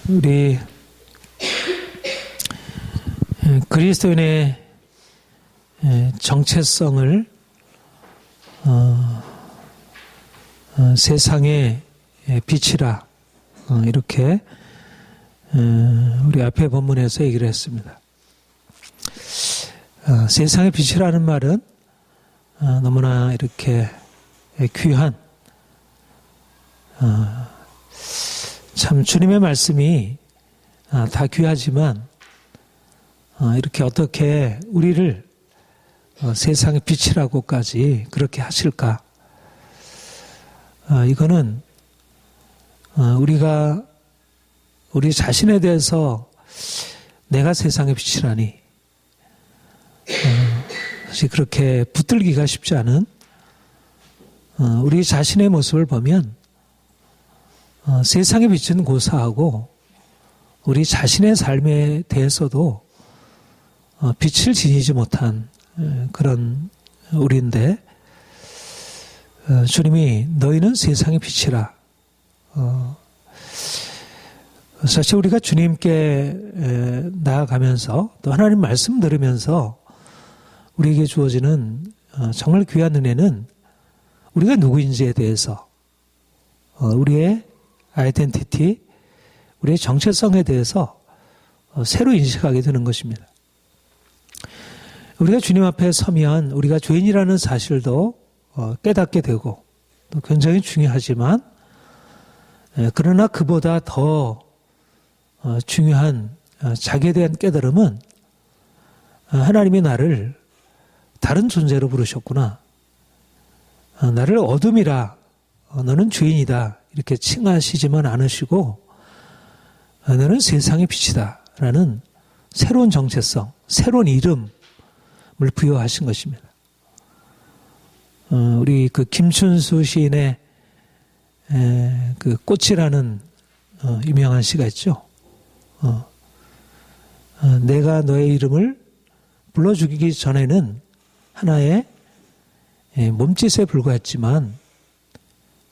우리 그리스도인의 정체성을 세상의 빛이라 이렇게 우리 앞에 본문에서 얘기를 했습니다. 세상의 빛이라는 말은 너무나 이렇게 귀한 참 주님의 말씀이 다 귀하지만 이렇게 어떻게 우리를 세상의 빛이라고까지 그렇게 하실까? 이거는 우리가 우리 자신에 대해서 내가 세상의 빛이라니 사실 그렇게 붙들기가 쉽지 않은 우리 자신의 모습을 보면 세상의 빛은 고사하고 우리 자신의 삶에 대해서도 빛을 지니지 못한 그런 우리인데 주님이 너희는 세상의 빛이라. 사실 우리가 주님께 나아가면서 또 하나님 말씀 들으면서 우리에게 주어지는 정말 귀한 은혜는 우리가 누구인지에 대해서 우리의 아이덴티티, 우리의 정체성에 대해서 새로 인식하게 되는 것입니다. 우리가 주님 앞에 서면 우리가 죄인이라는 사실도 깨닫게 되고 또 굉장히 중요하지만 그러나 그보다 더 중요한 자기에 대한 깨달음은 하나님이 나를 다른 존재로 부르셨구나. 나를 어둠이라 너는 죄인이다 이렇게 칭하시지만 않으시고 너는 세상의 빛이다 라는 새로운 정체성, 새로운 이름을 부여하신 것입니다. 우리 그 김춘수 시인의 그 꽃이라는 유명한 시가 있죠. 내가 너의 이름을 불러주기 전에는 하나의 몸짓에 불과했지만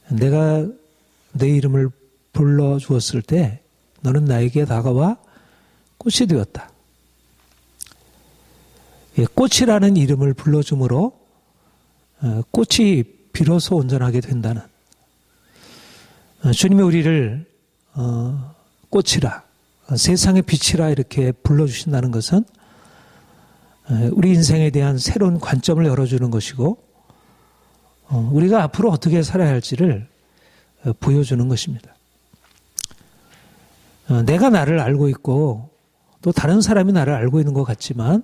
내가 내 이름을 불러주었을 때 너는 나에게 다가와 꽃이 되었다. 꽃이라는 이름을 불러줌으로 꽃이 비로소 온전하게 된다는 주님이 우리를 꽃이라 세상의 빛이라 이렇게 불러주신다는 것은 우리 인생에 대한 새로운 관점을 열어주는 것이고 우리가 앞으로 어떻게 살아야 할지를 보여주는 것입니다. 내가 나를 알고 있고 또 다른 사람이 나를 알고 있는 것 같지만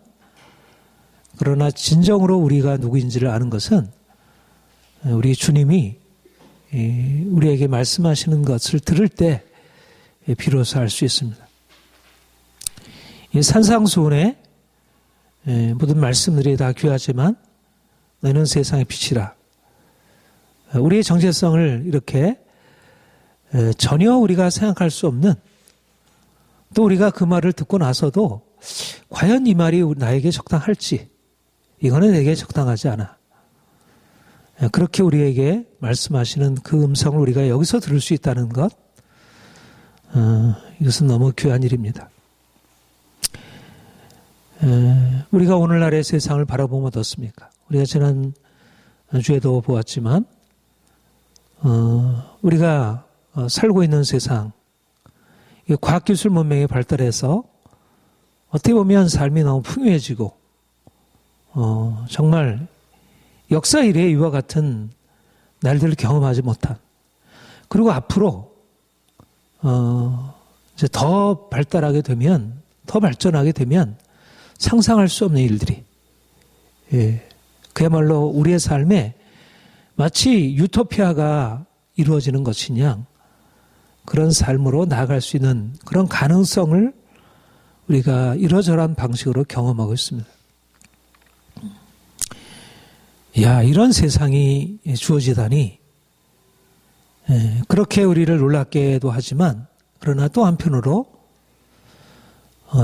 그러나 진정으로 우리가 누구인지를 아는 것은 우리 주님이 우리에게 말씀하시는 것을 들을 때 비로소 알 수 있습니다. 이 산상수훈의 모든 말씀들이 다 귀하지만 너는 세상의 빛이라. 우리의 정체성을 이렇게 전혀 우리가 생각할 수 없는 또 우리가 그 말을 듣고 나서도 과연 이 말이 나에게 적당할지 이거는 내게 적당하지 않아. 그렇게 우리에게 말씀하시는 그 음성을 우리가 여기서 들을 수 있다는 것 이것은 너무 귀한 일입니다. 우리가 오늘날의 세상을 바라보면 어떻습니까? 우리가 지난 주에도 보았지만 우리가 살고 있는 세상 과학기술 문명이 발달해서 어떻게 보면 삶이 너무 풍요해지고 정말 역사 이래의 이와 같은 날들을 경험하지 못한 그리고 앞으로 이제 더 발달하게 되면 더 발전하게 되면 상상할 수 없는 일들이 그야말로 우리의 삶에 마치 유토피아가 이루어지는 것이냐 그런 삶으로 나아갈 수 있는 그런 가능성을 우리가 이러저러한 방식으로 경험하고 있습니다. 이런 세상이 주어지다니 그렇게 우리를 놀랍게도 하지만 그러나 또 한편으로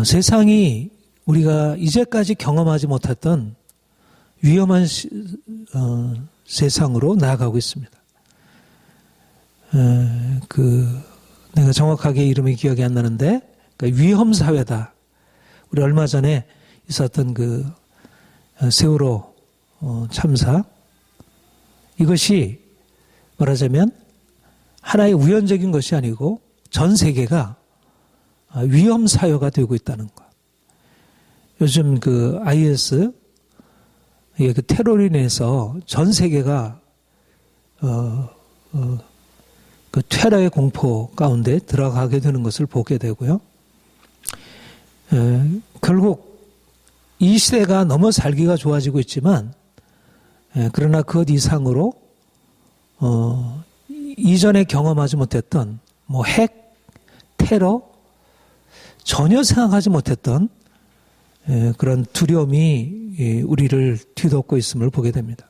세상이 우리가 이제까지 경험하지 못했던 위험한 세상으로 나아가고 있습니다. 내가 정확하게 이름이 기억이 안 나는데 위험 사회다. 우리 얼마 전에 있었던 그 세월호 참사, 이것이 말하자면 하나의 우연적인 것이 아니고 전 세계가 위험 사회가 되고 있다는 것. 요즘 그 IS 그 테러로 인해서 전 세계가 그 테러의 공포 가운데 들어가게 되는 것을 보게 되고요. 결국 이 시대가 너무 살기가 좋아지고 있지만, 그러나 그것 이상으로 이전에 경험하지 못했던 뭐 핵, 테러, 전혀 생각하지 못했던 그런 두려움이 우리를 뒤덮고 있음을 보게 됩니다.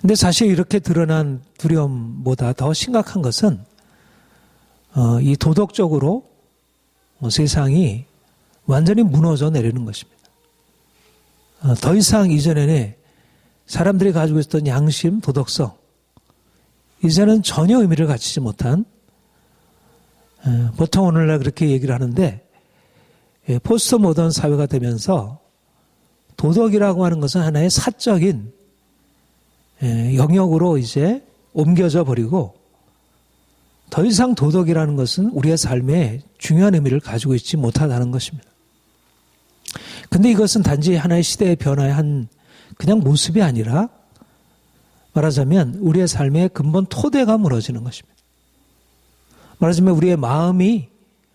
근데 사실 이렇게 드러난 두려움보다 더 심각한 것은 이 도덕적으로 세상이 완전히 무너져 내리는 것입니다. 더 이상 이전에는 사람들이 가지고 있었던 양심, 도덕성, 이제는 전혀 의미를 갖추지 못한, 보통 오늘날 그렇게 얘기를 하는데, 포스트 모던 사회가 되면서 도덕이라고 하는 것은 하나의 사적인 영역으로 이제 옮겨져 버리고, 더 이상 도덕이라는 것은 우리의 삶에 중요한 의미를 가지고 있지 못하다는 것입니다. 근데 이것은 단지 하나의 시대의 변화의 한 그냥 모습이 아니라, 말하자면 우리의 삶의 근본 토대가 무너지는 것입니다. 말하자면 우리의 마음이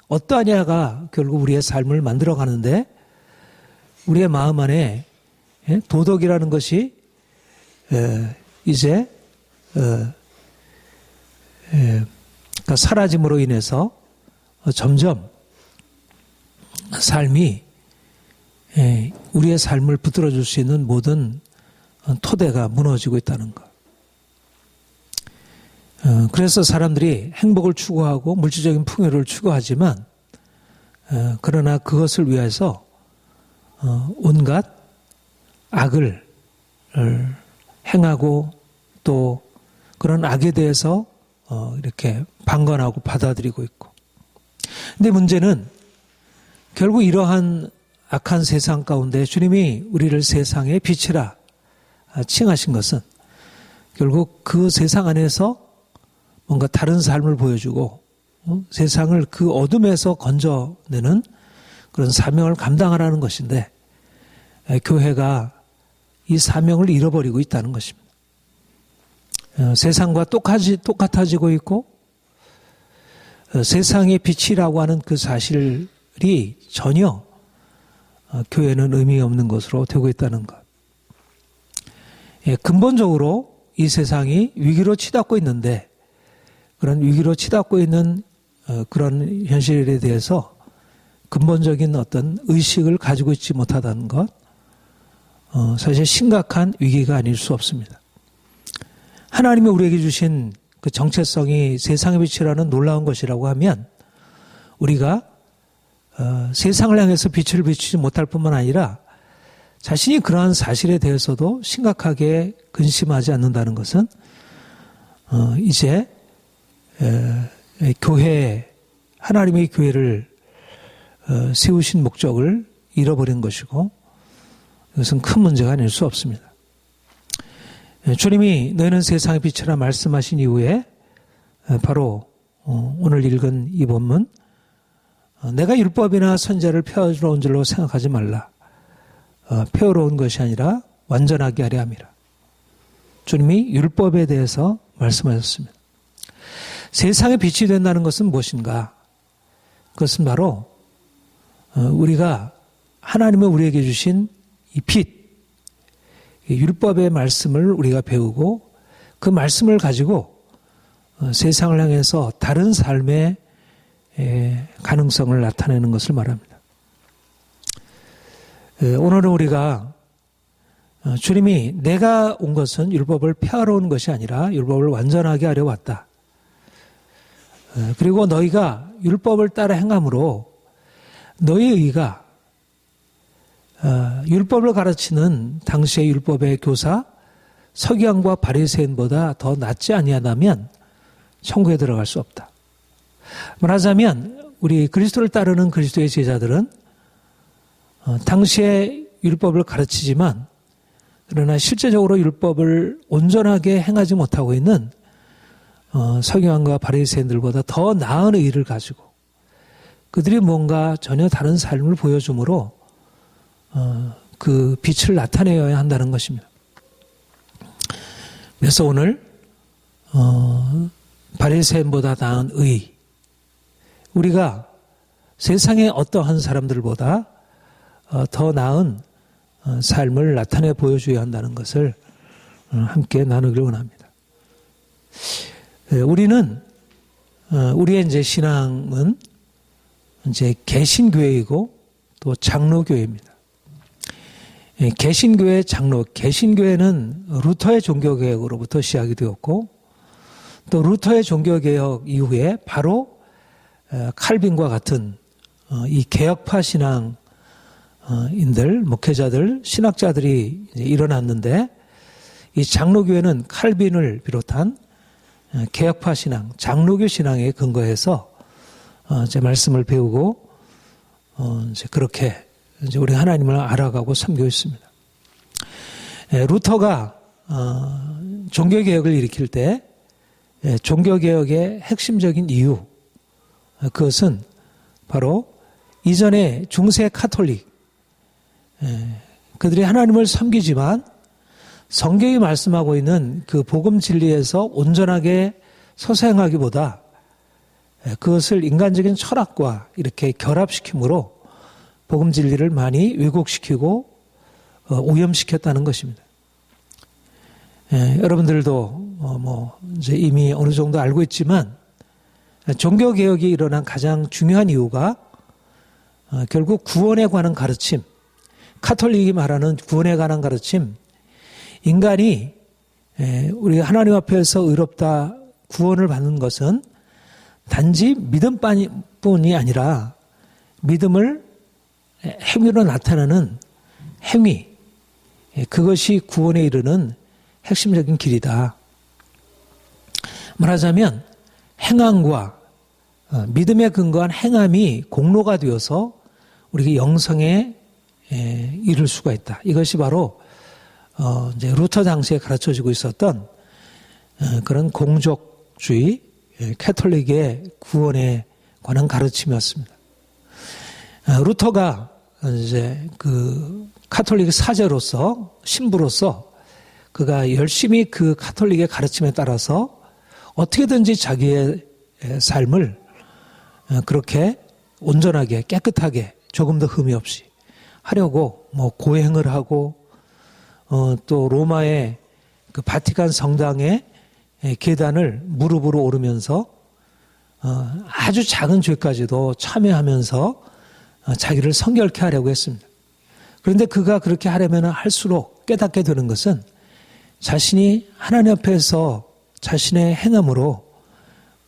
어떠하냐가 결국 우리의 삶을 만들어 가는데, 우리의 마음 안에 도덕이라는 것이 이제 사라짐으로 인해서 점점 삶이 우리의 삶을 붙들어줄 수 있는 모든 토대가 무너지고 있다는 것. 그래서 사람들이 행복을 추구하고 물질적인 풍요를 추구하지만, 그러나 그것을 위해서 온갖 악을 행하고 또 그런 악에 대해서 이렇게 방관하고 받아들이고 있고. 근데 문제는 결국 이러한 악한 세상 가운데 주님이 우리를 세상의 빛이라 칭하신 것은 결국 그 세상 안에서 뭔가 다른 삶을 보여주고 세상을 그 어둠에서 건져내는 그런 사명을 감당하라는 것인데, 교회가 이 사명을 잃어버리고 있다는 것입니다. 세상과 똑같아지고 있고, 세상의 빛이라고 하는 그 사실이 전혀 교회는 의미 없는 것으로 되고 있다는 것. 근본적으로 이 세상이 위기로 치닫고 있는데, 그런 위기로 치닫고 있는 그런 현실에 대해서 근본적인 어떤 의식을 가지고 있지 못하다는 것, 사실 심각한 위기가 아닐 수 없습니다. 하나님이 우리에게 주신 그 정체성이 세상의 빛이라는 놀라운 것이라고 하면, 우리가 세상을 향해서 빛을 비추지 못할 뿐만 아니라 자신이 그러한 사실에 대해서도 심각하게 근심하지 않는다는 것은 이제 교회, 하나님의 교회를 세우신 목적을 잃어버린 것이고, 이것은 큰 문제가 아닐 수 없습니다. 주님이 너희는 세상의 빛이라 말씀하신 이후에 바로 오늘 읽은 이 본문, 내가 율법이나 선지자를 폐하러 온 줄로 생각하지 말라. 폐하러 온 것이 아니라 완전하게 하려 함이라. 주님이 율법에 대해서 말씀하셨습니다. 세상의 빛이 된다는 것은 무엇인가? 그것은 바로 우리가 하나님의 우리에게 주신 이 빛, 율법의 말씀을 우리가 배우고 그 말씀을 가지고 세상을 향해서 다른 삶의 가능성을 나타내는 것을 말합니다. 오늘은 우리가 주님이 내가 온 것은 율법을 폐하러 온 것이 아니라 율법을 완전하게 하려 왔다. 그리고 너희가 율법을 따라 행함으로 너희의 의가 율법을 가르치는 당시의 율법의 교사 서기관과 바리새인보다 더 낫지 아니하다면 천국에 들어갈 수 없다. 말하자면 우리 그리스도를 따르는 그리스도의 제자들은 당시에 율법을 가르치지만 그러나 실제적으로 율법을 온전하게 행하지 못하고 있는 서기관과 바리새인들보다 더 나은 의의를 가지고 그들이 뭔가 전혀 다른 삶을 보여주므로 그 빛을 나타내어야 한다는 것입니다. 그래서 오늘 바리새인보다 나은 의의, 우리가 세상의 어떠한 사람들보다 더 나은 삶을 나타내 보여줘야 한다는 것을 함께 나누기를 원합니다. 우리는 우리의 이제 신앙은 이제 개신교회이고 또 장로교회입니다. 개신교회 장로, 개신교회는 루터의 종교개혁으로부터 시작이 되었고 또 루터의 종교개혁 이후에 바로 칼빈과 같은 이 개혁파 신앙인들, 목회자들, 신학자들이 일어났는데 이 장로교회는 칼빈을 비롯한 개혁파 신앙, 장로교 신앙에 근거해서 이제 말씀을 배우고 이제 그렇게 이제 우리 하나님을 알아가고 섬기고 있습니다. 루터가 종교개혁을 일으킬 때 종교개혁의 핵심적인 이유, 그것은 바로 이전에 중세 카톨릭, 그들이 하나님을 섬기지만 성경이 말씀하고 있는 그 복음 진리에서 온전하게 서사행하기보다 그것을 인간적인 철학과 이렇게 결합시킴으로 복음 진리를 많이 왜곡시키고 오염시켰다는 것입니다. 여러분들도 이제 이미 어느 정도 알고 있지만 종교개혁이 일어난 가장 중요한 이유가 결국 구원에 관한 가르침, 카톨릭이 말하는 구원에 관한 가르침, 인간이 우리 하나님 앞에서 의롭다 구원을 받는 것은 단지 믿음뿐이 아니라 믿음을 행위로 나타내는 행위, 그것이 구원에 이르는 핵심적인 길이다. 말하자면 행함과 믿음에 근거한 행함이 공로가 되어서 우리가 영성에 이를 수가 있다. 이것이 바로 이제 루터 당시에 가르쳐지고 있었던 그런 공적주의 캐톨릭의 구원에 관한 가르침이었습니다. 루터가 이제 그 카톨릭 사제로서 신부로서 그가 열심히 그 카톨릭의 가르침에 따라서 어떻게든지 자기의 삶을 그렇게 온전하게 깨끗하게 조금 더 흠이 없이 하려고 고행을 하고 또 로마의 그 바티칸 성당의 계단을 무릎으로 오르면서 아주 작은 죄까지도 참여하면서 자기를 성결케 하려고 했습니다. 그런데 그가 그렇게 하려면 할수록 깨닫게 되는 것은 자신이 하나님 앞에서 자신의 행함으로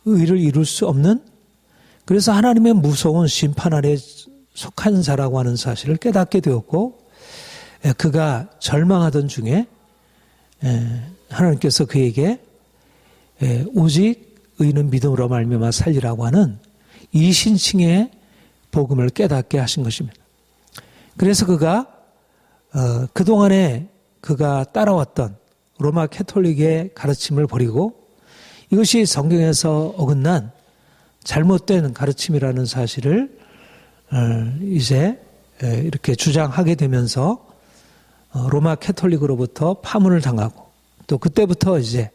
의를 이룰 수 없는, 그래서 하나님의 무서운 심판 아래 속한 자라고 하는 사실을 깨닫게 되었고, 그가 절망하던 중에 하나님께서 그에게 오직 의는 믿음으로 말미암아 살리라고 하는 이신칭의 복음을 깨닫게 하신 것입니다. 그래서 그가 그동안에 그가 따라왔던 로마 캐톨릭의 가르침을 버리고 이것이 성경에서 어긋난 잘못된 가르침이라는 사실을 이제 이렇게 주장하게 되면서 로마 캐톨릭으로부터 파문을 당하고 또 그때부터 이제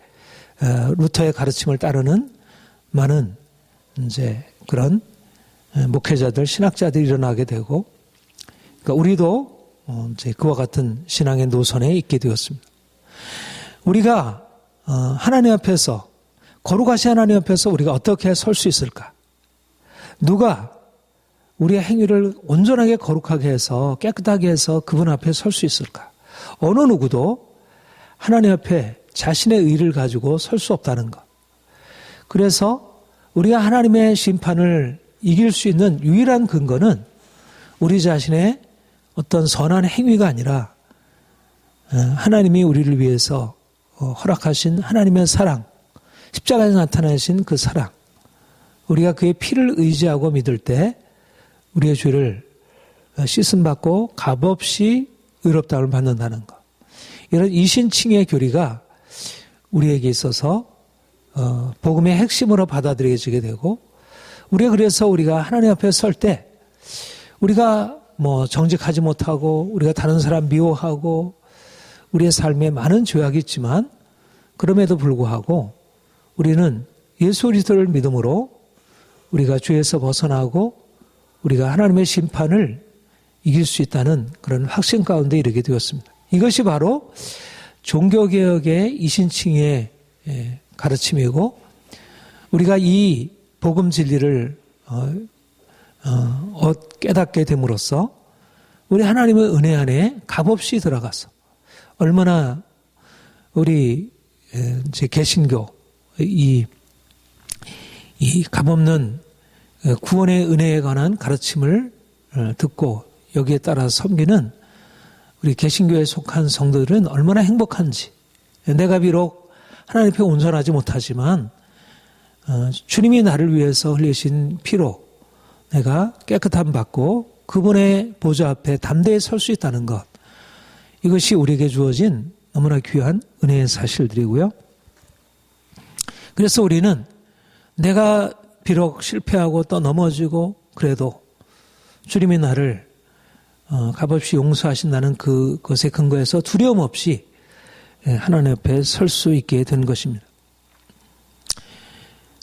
루터의 가르침을 따르는 많은 이제 그런 목회자들, 신학자들이 일어나게 되고, 그러니까 우리도 이제 그와 같은 신앙의 노선에 있게 되었습니다. 우리가 하나님 앞에서, 거룩하신 하나님 앞에서 우리가 어떻게 설 수 있을까? 누가 우리의 행위를 온전하게 거룩하게 해서 깨끗하게 해서 그분 앞에 설 수 있을까? 어느 누구도 하나님 앞에 자신의 의를 가지고 설 수 없다는 것. 그래서 우리가 하나님의 심판을 이길 수 있는 유일한 근거는 우리 자신의 어떤 선한 행위가 아니라 하나님이 우리를 위해서 허락하신 하나님의 사랑, 십자가에 나타나신 그 사랑으로 우리가 그의 피를 의지하고 믿을 때 우리의 죄를 씻음받고 값없이 의롭다함을 받는다는 것. 이런 이신칭의 교리가 우리에게 있어서 복음의 핵심으로 받아들여지게 되고, 그래서 우리가 하나님 앞에 설 때 우리가 정직하지 못하고 우리가 다른 사람 미워하고 우리의 삶에 많은 죄악이 있지만, 그럼에도 불구하고 우리는 예수 그리스도를 믿음으로 우리가 죄에서 벗어나고 우리가 하나님의 심판을 이길 수 있다는 그런 확신 가운데 이르게 되었습니다. 이것이 바로 종교개혁의 이신칭의 가르침이고, 우리가 이 복음 진리를 깨닫게 됨으로써 우리 하나님의 은혜 안에 값없이 들어가서 얼마나 우리 이제 개신교 이 값없는 구원의 은혜에 관한 가르침을 듣고 여기에 따라 섬기는 우리 개신교에 속한 성도들은 얼마나 행복한지. 내가 비록 하나님 앞에 온전하지 못하지만 주님이 나를 위해서 흘리신 피로 내가 깨끗함 받고 그분의 보좌 앞에 담대히 설 수 있다는 것, 이것이 우리에게 주어진 너무나 귀한 은혜의 사실들이고요. 그래서 우리는 내가 비록 실패하고 또 넘어지고 그래도 주님이 나를 값없이 용서하신다는 그것에 근거해서 두려움 없이 하나님 앞에 설 수 있게 된 것입니다.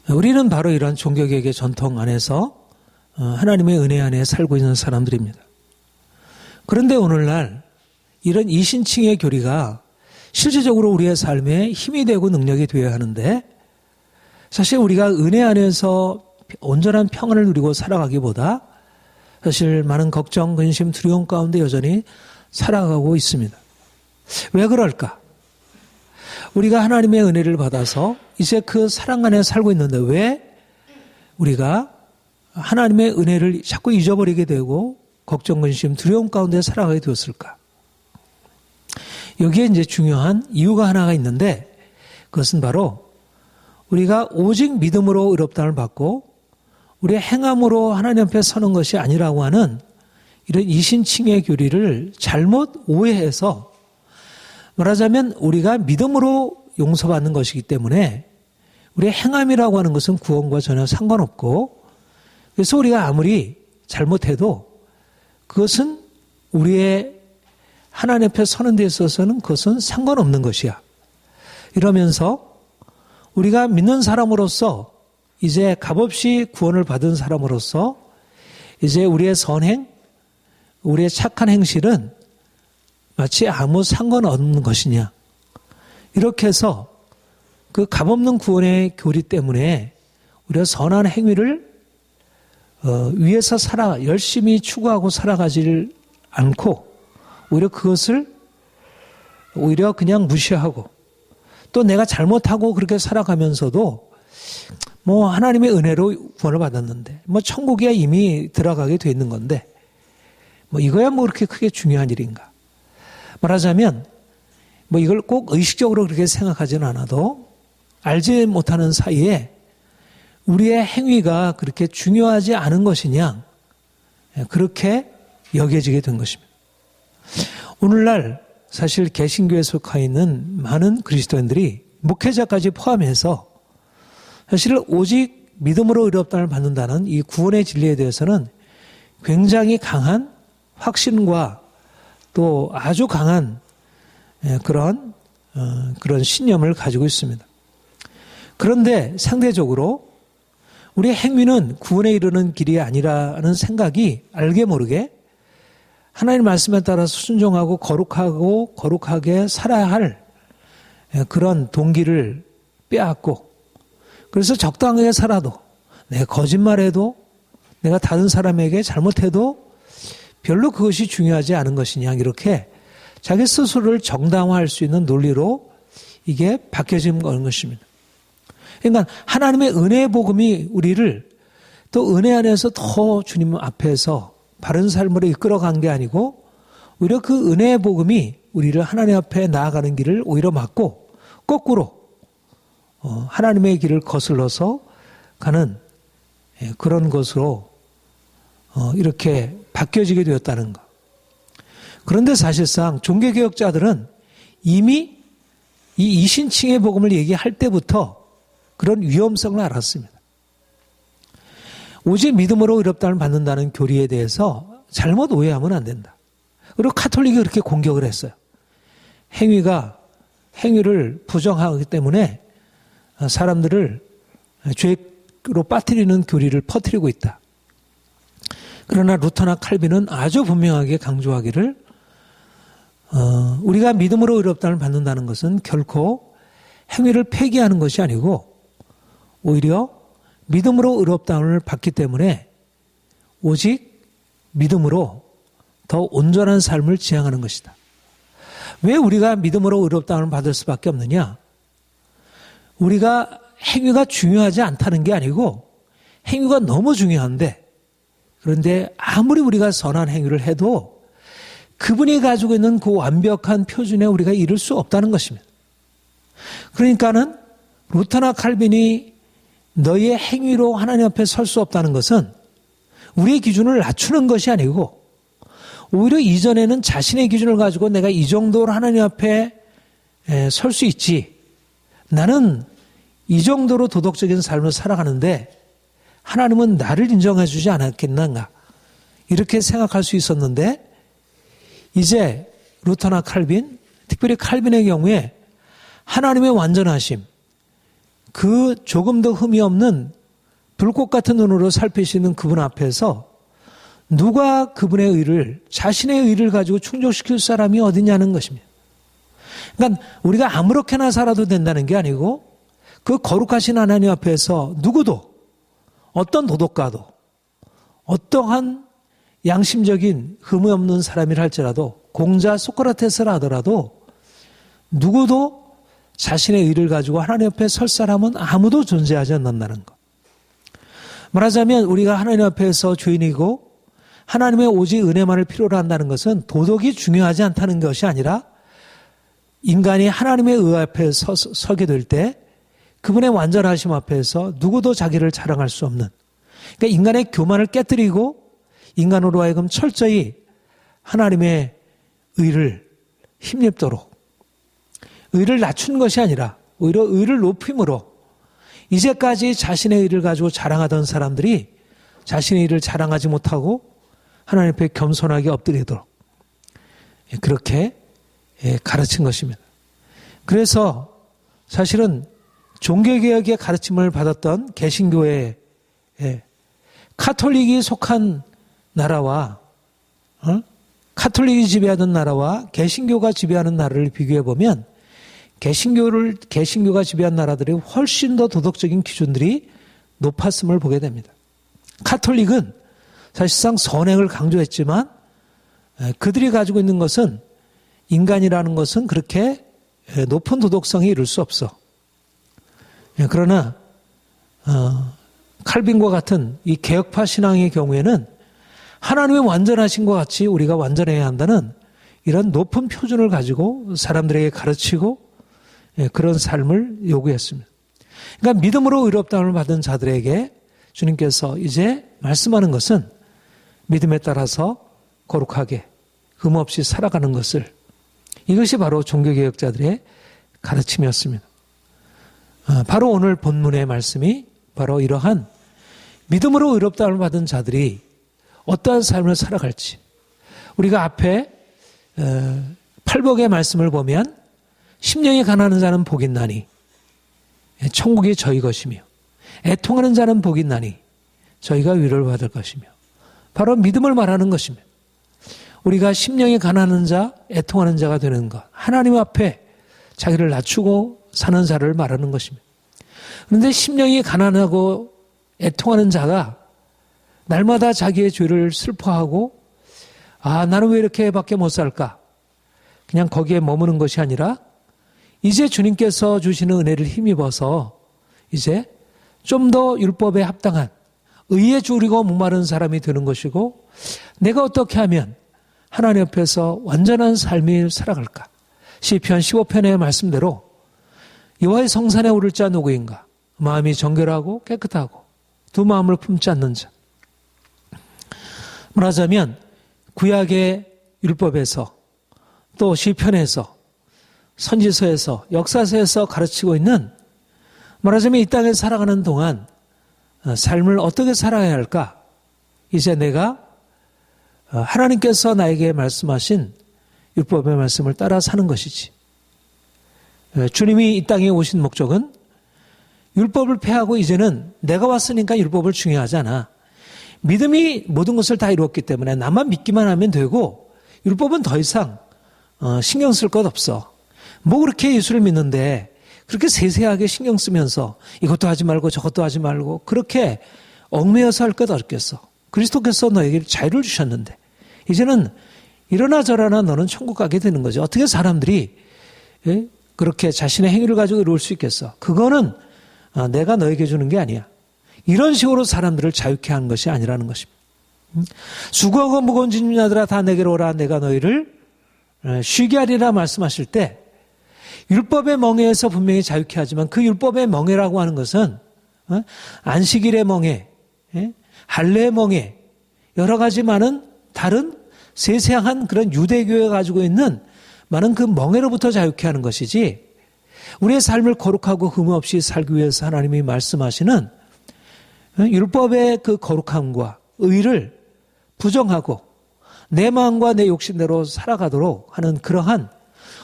우리는 바로 이러한 종교개혁의 전통 안에서 하나님의 은혜 안에 살고 있는 사람들입니다. 그런데 오늘날 이런 이신칭의 교리가 실질적으로 우리의 삶에 힘이 되고 능력이 되어야 하는데, 사실 우리가 은혜 안에서 온전한 평안을 누리고 살아가기보다 사실 많은 걱정, 근심, 두려움 가운데 여전히 살아가고 있습니다. 왜 그럴까? 우리가 하나님의 은혜를 받아서 이제 그 사랑 안에 살고 있는데 왜 우리가 하나님의 은혜를 자꾸 잊어버리게 되고 걱정, 근심, 두려움 가운데 살아가게 되었을까? 여기에 이제 중요한 이유가 하나가 있는데, 그것은 바로 우리가 오직 믿음으로 의롭다함을 받고 우리의 행함으로 하나님 앞에 서는 것이 아니라고 하는 이런 이신칭의 교리를 잘못 오해해서, 말하자면 우리가 믿음으로 용서받는 것이기 때문에 우리의 행함이라고 하는 것은 구원과 전혀 상관없고, 그래서 우리가 아무리 잘못해도 그것은 우리의 하나님 앞에 서는 데 있어서는 그것은 상관없는 것이야. 이러면서 우리가 믿는 사람으로서, 이제 값없이 구원을 받은 사람으로서 이제 우리의 선행, 우리의 착한 행실은 마치 아무 상관없는 것이냐. 이렇게 해서 그 값없는 구원의 교리 때문에 우리가 선한 행위를 위해서 열심히 추구하고 살아가지를 않고 오히려 그것을 오히려 그냥 무시하고, 또 내가 잘못하고 그렇게 살아가면서도 하나님의 은혜로 구원을 받았는데 천국에 이미 들어가게 돼 있는 건데 이거야 그렇게 크게 중요한 일인가. 말하자면 이걸 꼭 의식적으로 그렇게 생각하지는 않아도 알지 못하는 사이에 우리의 행위가 그렇게 중요하지 않은 것이냐, 그렇게 여겨지게 된 것입니다. 오늘날 사실 개신교에 속해 있는 많은 그리스도인들이, 목회자까지 포함해서 사실 오직 믿음으로 의롭다함을 받는다는 이 구원의 진리에 대해서는 굉장히 강한 확신과 또 아주 강한 그런 신념을 가지고 있습니다. 그런데 상대적으로 우리의 행위는 구원에 이르는 길이 아니라는 생각이 알게 모르게 하나님 말씀에 따라서 순종하고 거룩하게 살아야 할 그런 동기를 빼앗고, 그래서 적당하게 살아도, 내가 거짓말해도, 내가 다른 사람에게 잘못해도 별로 그것이 중요하지 않은 것이냐, 이렇게 자기 스스로를 정당화할 수 있는 논리로 이게 바뀌어진 것입니다. 그러니까 하나님의 은혜의 복음이 우리를 또 은혜 안에서 더 주님 앞에서 바른 삶으로 이끌어간 게 아니고, 오히려 그 은혜의 복음이 우리를 하나님 앞에 나아가는 길을 오히려 막고 거꾸로 하나님의 길을 거슬러서 가는 그런 것으로 이렇게 바뀌어지게 되었다는 것. 그런데 사실상 종교개혁자들은 이미 이 이신칭의 복음을 얘기할 때부터 그런 위험성을 알았습니다. 오직 믿음으로 의롭다함을 받는다는 교리에 대해서 잘못 오해하면 안 된다. 그리고 카톨릭이 그렇게 공격을 했어요. 행위를 부정하기 때문에 사람들을 죄로 빠뜨리는 교리를 퍼뜨리고 있다. 그러나 루터나 칼빈은 아주 분명하게 강조하기를 우리가 믿음으로 의롭다함을 받는다는 것은 결코 행위를 폐기하는 것이 아니고 오히려 믿음으로 의롭다함을 받기 때문에 오직 믿음으로 더 온전한 삶을 지향하는 것이다. 왜 우리가 믿음으로 의롭다함을 받을 수밖에 없느냐? 우리가 행위가 중요하지 않다는 게 아니고 행위가 너무 중요한데 그런데 아무리 우리가 선한 행위를 해도 그분이 가지고 있는 그 완벽한 표준에 우리가 이룰 수 없다는 것입니다. 그러니까는 루터나 칼빈이 너희의 행위로 하나님 앞에 설 수 없다는 것은 우리의 기준을 낮추는 것이 아니고 오히려 이전에는 자신의 기준을 가지고 내가 이 정도로 하나님 앞에 설 수 있지. 나는 이 정도로 도덕적인 삶을 살아가는데 하나님은 나를 인정해 주지 않았겠는가. 이렇게 생각할 수 있었는데 이제 루터나 칼빈, 특별히 칼빈의 경우에 하나님의 완전하심, 그 조금 더 흠이 없는 불꽃 같은 눈으로 살피시는 그분 앞에서 누가 그분의 의를, 자신의 의를 가지고 충족시킬 사람이 어디냐는 것입니다. 그러니까 우리가 아무렇게나 살아도 된다는 게 아니고 그 거룩하신 하나님 앞에서 누구도 어떤 도덕가도 어떠한 양심적인 흠이 없는 사람이라 할지라도 공자 소크라테스라 하더라도 누구도 자신의 의를 가지고 하나님 앞에 설 사람은 아무도 존재하지 않는다는 것. 말하자면 우리가 하나님 앞에서 죄인이고 하나님의 오직 은혜만을 필요로 한다는 것은 도덕이 중요하지 않다는 것이 아니라 인간이 하나님의 의 앞에 서게 될 때 그분의 완전하심 앞에서 누구도 자기를 자랑할 수 없는, 그러니까 인간의 교만을 깨뜨리고 인간으로 하여금 철저히 하나님의 의를 힘입도록 의를 낮춘 것이 아니라 오히려 의를 높임으로 이제까지 자신의 의를 가지고 자랑하던 사람들이 자신의 의를 자랑하지 못하고 하나님 앞에 겸손하게 엎드리도록 그렇게 가르친 것입니다. 그래서 사실은 종교개혁의 가르침을 받았던 개신교의 카톨릭이 속한 나라와 카톨릭이 지배하던 나라와 개신교가 지배하는 나라를 비교해 보면 개신교가 지배한 나라들이 훨씬 더 도덕적인 기준들이 높았음을 보게 됩니다. 카톨릭은 사실상 선행을 강조했지만 그들이 가지고 있는 것은 인간이라는 것은 그렇게 높은 도덕성에 이를 수 없어. 그러나 칼빈과 같은 이 개혁파 신앙의 경우에는 하나님의 완전하신 것 같이 우리가 완전해야 한다는 이런 높은 표준을 가지고 사람들에게 가르치고 그런 삶을 요구했습니다. 그러니까 믿음으로 의롭다함을 받은 자들에게 주님께서 이제 말씀하는 것은 믿음에 따라서 거룩하게 흠없이 살아가는 것을, 이것이 바로 종교개혁자들의 가르침이었습니다. 바로 오늘 본문의 말씀이 바로 이러한 믿음으로 의롭다함을 받은 자들이 어떠한 삶을 살아갈지, 우리가 앞에 팔복의 말씀을 보면 심령이 가난한 자는 복이 있나니 천국이 저희 것이며 애통하는 자는 복이 있나니 저희가 위로를 받을 것이며, 바로 믿음을 말하는 것입니다. 우리가 심령이 가난한 자, 애통하는 자가 되는 것, 하나님 앞에 자기를 낮추고 사는 자를 말하는 것입니다. 그런데 심령이 가난하고 애통하는 자가 날마다 자기의 죄를 슬퍼하고 나는 왜 이렇게밖에 못 살까? 그냥 거기에 머무는 것이 아니라 이제 주님께서 주시는 은혜를 힘입어서 이제 좀 더 율법에 합당한 의에 주리고 목마른 사람이 되는 것이고, 내가 어떻게 하면 하나님 앞에서 완전한 삶을 살아갈까? 시편 15편의 말씀대로 여호와의 성산에 오를 자 누구인가? 마음이 정결하고 깨끗하고 두 마음을 품지 않는 자. 말하자면 구약의 율법에서 또 시편에서 선지서에서 역사서에서 가르치고 있는 말하자면 이 땅에 살아가는 동안 삶을 어떻게 살아야 할까? 이제 내가 하나님께서 나에게 말씀하신 율법의 말씀을 따라 사는 것이지. 주님이 이 땅에 오신 목적은 율법을 폐하고 이제는 내가 왔으니까 율법을 중요하지 않아. 믿음이 모든 것을 다 이루었기 때문에 나만 믿기만 하면 되고 율법은 더 이상 신경 쓸 것 없어. 뭐 그렇게 예수를 믿는데 그렇게 세세하게 신경 쓰면서 이것도 하지 말고 저것도 하지 말고 그렇게 얽매여서 할 것 없겠어. 그리스도께서 너에게 자유를 주셨는데 이제는 이러나 저러나 너는 천국 가게 되는 거죠. 어떻게 사람들이 그렇게 자신의 행위를 가지고 이룰 수 있겠어. 그거는 내가 너에게 주는 게 아니야. 이런 식으로 사람들을 자유케 하는 것이 아니라는 것입니다. 수고하고 무거운 짐진 자들아 다 내게로 오라 내가 너희를 쉬게 하리라 말씀하실 때 율법의 멍에에서 분명히 자유케 하지만 그 율법의 멍에라고 하는 것은 안식일의 멍에, 할례의 멍에 여러 가지 많은 다른 세세한 그런 유대교에 가지고 있는 많은 그 멍에로부터 자유케 하는 것이지 우리의 삶을 거룩하고 흠 없이 살기 위해서 하나님이 말씀하시는 율법의 그 거룩함과 의를 부정하고 내 마음과 내 욕심대로 살아가도록 하는 그러한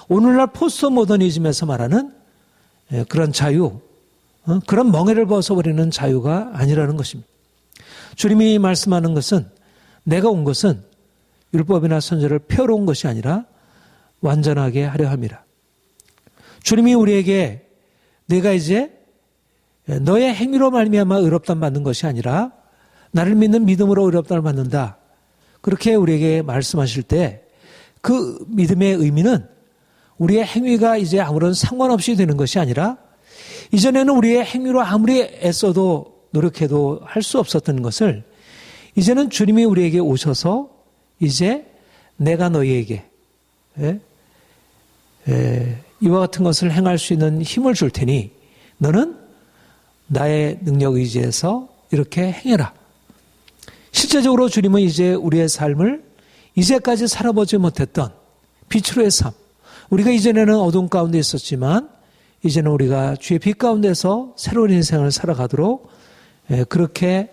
오늘날 포스트 모더니즘에서 말하는 그런 자유, 그런 멍에를 벗어버리는 자유가 아니라는 것입니다. 주님이 말씀하는 것은 내가 온 것은 율법이나 선지를 폐하러 온 것이 아니라 완전하게 하려 함이라. 주님이 우리에게 내가 이제 너의 행위로 말미암아 의롭다함 받는 것이 아니라 나를 믿는 믿음으로 의롭다함을 받는다. 그렇게 우리에게 말씀하실 때 그 믿음의 의미는 우리의 행위가 이제 아무런 상관없이 되는 것이 아니라 이전에는 우리의 행위로 아무리 애써도 노력해도 할 수 없었던 것을 이제는 주님이 우리에게 오셔서 이제 내가 너희에게 이와 같은 것을 행할 수 있는 힘을 줄 테니 너는 나의 능력 의지에서 이렇게 행해라. 실제적으로 주님은 이제 우리의 삶을 이제까지 살아보지 못했던 빛으로의 삶, 우리가 이전에는 어둠 가운데 있었지만 이제는 우리가 주의 빛 가운데서 새로운 인생을 살아가도록 그렇게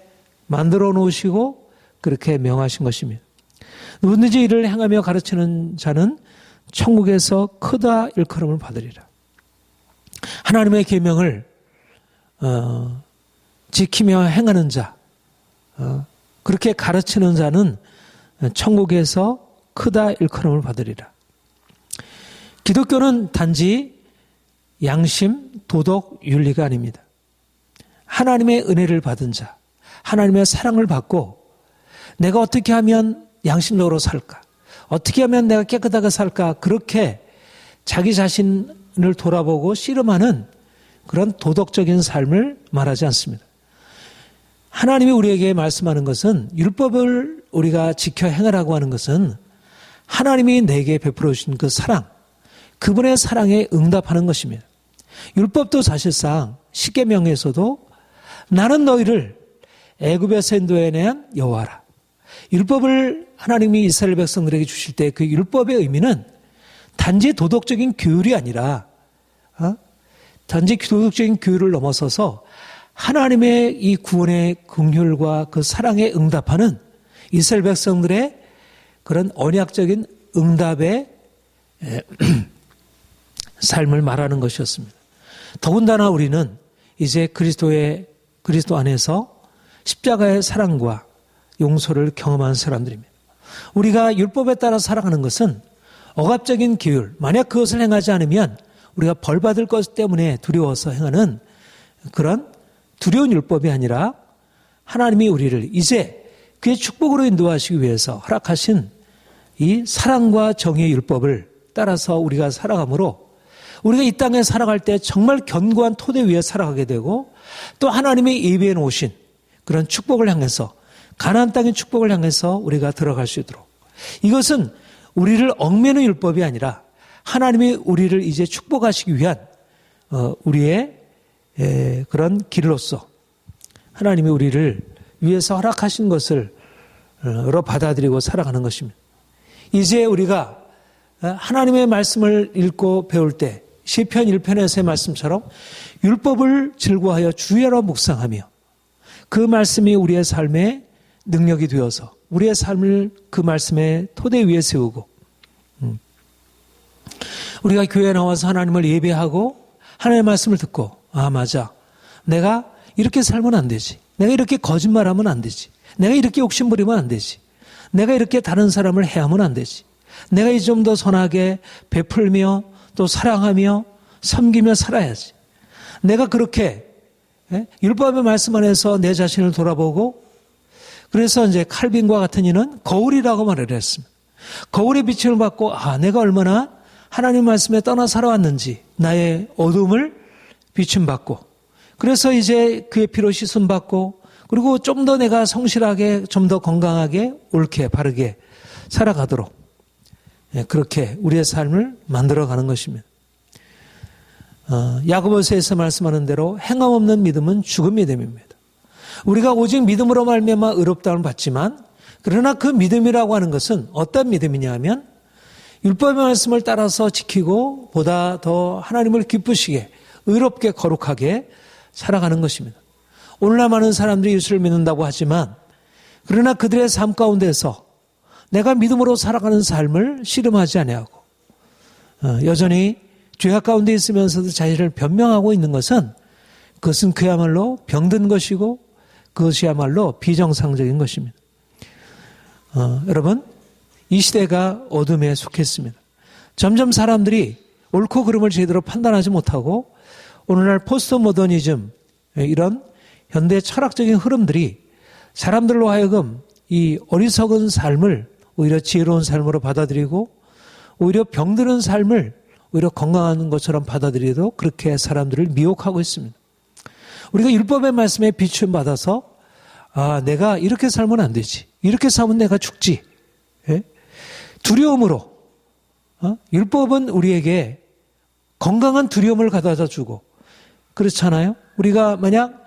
만들어 놓으시고 그렇게 명하신 것입니다. 누구든지 이를 행하며 가르치는 자는 천국에서 크다 일컬음을 받으리라. 하나님의 계명을 지키며 행하는 자, 그렇게 가르치는 자는 천국에서 크다 일컬음을 받으리라. 기독교는 단지 양심, 도덕, 윤리가 아닙니다. 하나님의 은혜를 받은 자, 하나님의 사랑을 받고 내가 어떻게 하면 양심적으로 살까? 어떻게 하면 내가 깨끗하게 살까? 그렇게 자기 자신을 돌아보고 씨름하는 그런 도덕적인 삶을 말하지 않습니다. 하나님이 우리에게 말씀하는 것은 율법을 우리가 지켜 행하라고 하는 것은 하나님이 내게 베풀어 주신 그 사랑, 그분의 사랑에 응답하는 것입니다. 율법도 사실상 십계명에서도 나는 너희를 애굽에서 인도해낸 여호와라. 율법을 하나님이 이스라엘 백성들에게 주실 때 그 율법의 의미는 단지 도덕적인 규율이 아니라 단지 도덕적인 규율을 넘어서서 하나님의 이 구원의 긍휼과 그 사랑에 응답하는 이스라엘 백성들의 그런 언약적인 응답의 삶을 말하는 것이었습니다. 더군다나 우리는 이제 그리스도 안에서 십자가의 사랑과 용서를 경험한 사람들입니다. 우리가 율법에 따라 살아가는 것은 억압적인 규율, 만약 그것을 행하지 않으면 우리가 벌받을 것 때문에 두려워서 행하는 그런 두려운 율법이 아니라 하나님이 우리를 이제 그의 축복으로 인도하시기 위해서 허락하신 이 사랑과 정의의 율법을 따라서 우리가 살아가므로 우리가 이 땅에 살아갈 때 정말 견고한 토대 위에 살아가게 되고 또 하나님이 예비해 놓으신 그런 축복을 향해서 가나안 땅의 축복을 향해서 우리가 들어갈 수 있도록 이것은 우리를 얽매는 율법이 아니라 하나님이 우리를 이제 축복하시기 위한 우리의 그런 길로서 하나님이 우리를 위해서 허락하신 것을 받아들이고 살아가는 것입니다. 이제 우리가 하나님의 말씀을 읽고 배울 때 시편 1편에서의 말씀처럼 율법을 즐거워하여 주야로 묵상하며 그 말씀이 우리의 삶의 능력이 되어서 우리의 삶을 그 말씀의 토대 위에 세우고 우리가 교회에 나와서 하나님을 예배하고 하나님의 말씀을 듣고 맞아. 내가 이렇게 살면 안 되지. 내가 이렇게 거짓말하면 안 되지. 내가 이렇게 욕심부리면 안 되지. 내가 이렇게 다른 사람을 해하면 안 되지. 내가 이 좀 더 선하게 베풀며 또 사랑하며 섬기며 살아야지. 내가 그렇게 율법의 말씀 안에서 내 자신을 돌아보고 그래서 이제 칼빈과 같은 이는 거울이라고 말을 했습니다. 거울의 비침을 받고 내가 얼마나 하나님 말씀에 떠나 살아왔는지 나의 어둠을 비침받고 그래서 이제 그의 피로 씻음받고 그리고 좀 더 내가 성실하게 좀 더 건강하게 옳게 바르게 살아가도록 그렇게 우리의 삶을 만들어가는 것입니다. 야고보서에서 말씀하는 대로 행함 없는 믿음은 죽은 믿음입니다. 우리가 오직 믿음으로 말미암아 의롭다움을 받지만 그러나 그 믿음이라고 하는 것은 어떤 믿음이냐 하면 율법의 말씀을 따라서 지키고 보다 더 하나님을 기쁘시게 의롭게 거룩하게 살아가는 것입니다. 오늘날 많은 사람들이 예수를 믿는다고 하지만 그러나 그들의 삶 가운데서 내가 믿음으로 살아가는 삶을 씨름하지 아니하고 여전히 죄악 가운데 있으면서도 자신을 변명하고 있는 것은 그것은 그야말로 병든 것이고 그것이야말로 비정상적인 것입니다. 여러분 이 시대가 어둠에 속했습니다. 점점 사람들이 옳고 그름을 제대로 판단하지 못하고 오늘날 포스트 모더니즘 이런 현대 철학적인 흐름들이 사람들로 하여금 이 어리석은 삶을 오히려 지혜로운 삶으로 받아들이고 오히려 병드는 삶을 오히려 건강한 것처럼 받아들이도록 그렇게 사람들을 미혹하고 있습니다. 우리가 율법의 말씀에 비추임 받아서 내가 이렇게 살면 안 되지. 이렇게 살면 내가 죽지. 두려움으로 율법은 우리에게 건강한 두려움을 가져다 주고 그렇잖아요. 우리가 만약